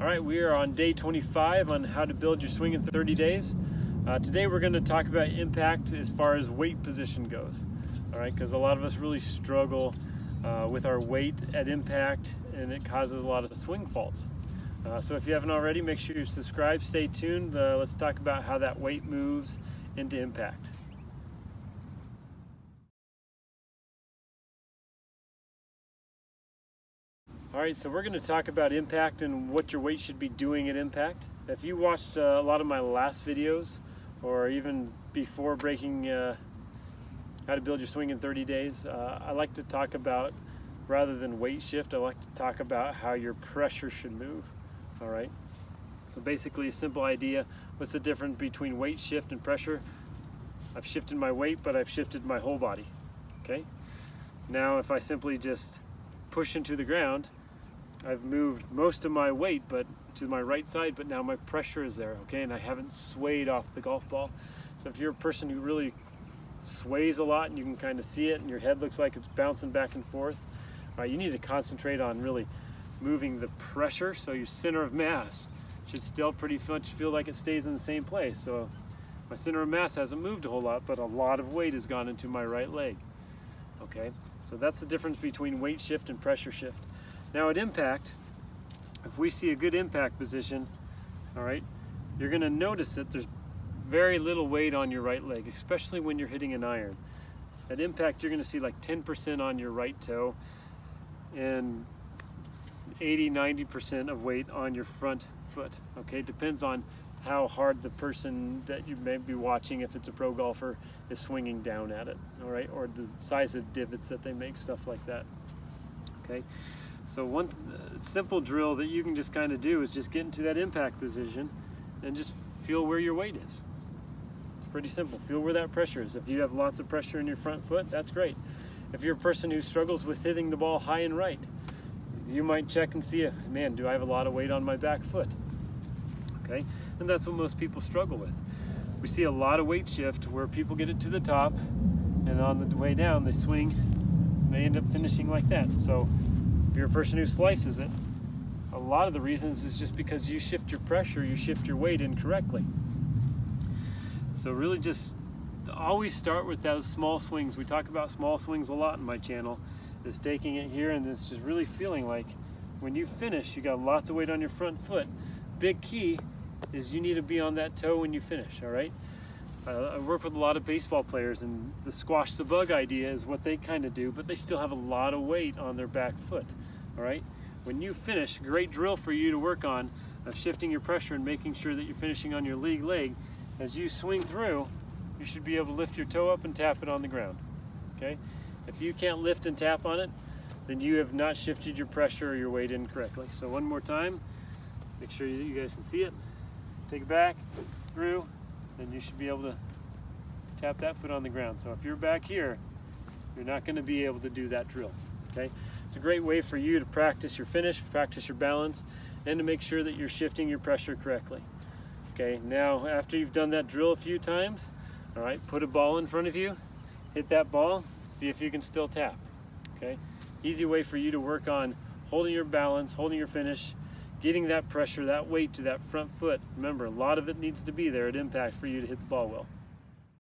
All right, we are on day 25 on how to build your swing in 30 days. Today we're going to talk about impact as far as weight position goes. All right, because a lot of us really struggle with our weight at impact, and it causes a lot of swing faults. So if you haven't already, make sure you subscribe, stay tuned. Let's talk about how that weight moves into impact. All right, so we're going to talk about impact and what your weight should be doing at impact. If you watched a lot of my last videos, or even before breaking how to build your swing in 30 days, I like to talk about, rather than weight shift, I like to talk about how your pressure should move. All right, so basically a simple idea. What's the difference between weight shift and pressure? I've shifted my weight, but I've shifted my whole body. Okay, now if I simply just push into the ground, I've moved most of my weight but to my right side, but now my pressure is there, okay, and I haven't swayed off the golf ball. So if you're a person who really sways a lot and you can kind of see it and your head looks like it's bouncing back and forth, you need to concentrate on really moving the pressure, so your center of mass should still pretty much feel like it stays in the same place. So my center of mass hasn't moved a whole lot, but a lot of weight has gone into my right leg. Okay, so that's the difference between weight shift and pressure shift. Now at impact, if we see a good impact position, all right, you're going to notice that there's very little weight on your right leg, especially when you're hitting an iron. At impact, you're going to see like 10% on your right toe and 80–90% of weight on your front foot. Okay, depends on how hard the person that you may be watching, if it's a pro golfer, is swinging down at it, all right, or the size of divots that they make, stuff like that. Okay, so one simple drill that you can just kind of do is just get into that impact position and just feel where your weight is. It's pretty simple. Feel where that pressure is. If you have lots of pressure in your front foot, that's great. If you're a person who struggles with hitting the ball high and right, you might check and see, man, do I have a lot of weight on my back foot? Okay, and that's what most people struggle with. We see a lot of weight shift where people get it to the top, and on the way down they swing, and they end up finishing like that. So if you're a person who slices it, a lot of the reasons is just because you shift your pressure, you shift your weight incorrectly. So really just always start with those small swings. We talk about small swings a lot in my channel. Is taking it here and it's just really feeling like when you finish, you got lots of weight on your front foot. Big key is you need to be on that toe when you finish, all right? I work with a lot of baseball players, and the squash the bug idea is what they kind of do, but they still have a lot of weight on their back foot, all right? When you finish, great drill for you to work on of shifting your pressure and making sure that you're finishing on your lead leg. As you swing through, you should be able to lift your toe up and tap it on the ground, okay? If you can't lift and tap on it, then you have not shifted your pressure or your weight incorrectly. So one more time, make sure that you guys can see it. Take it back, through, then you should be able to tap that foot on the ground. So if you're back here, you're not going to be able to do that drill. Okay, it's a great way for you to practice your finish, practice your balance, and to make sure that you're shifting your pressure correctly. Okay, now after you've done that drill a few times, all right, put a ball in front of you, hit that ball, see if you can still tap. Okay, easy way for you to work on holding your balance, holding your finish, getting that pressure, that weight to that front foot. Remember, a lot of it needs to be there at impact for you to hit the ball well.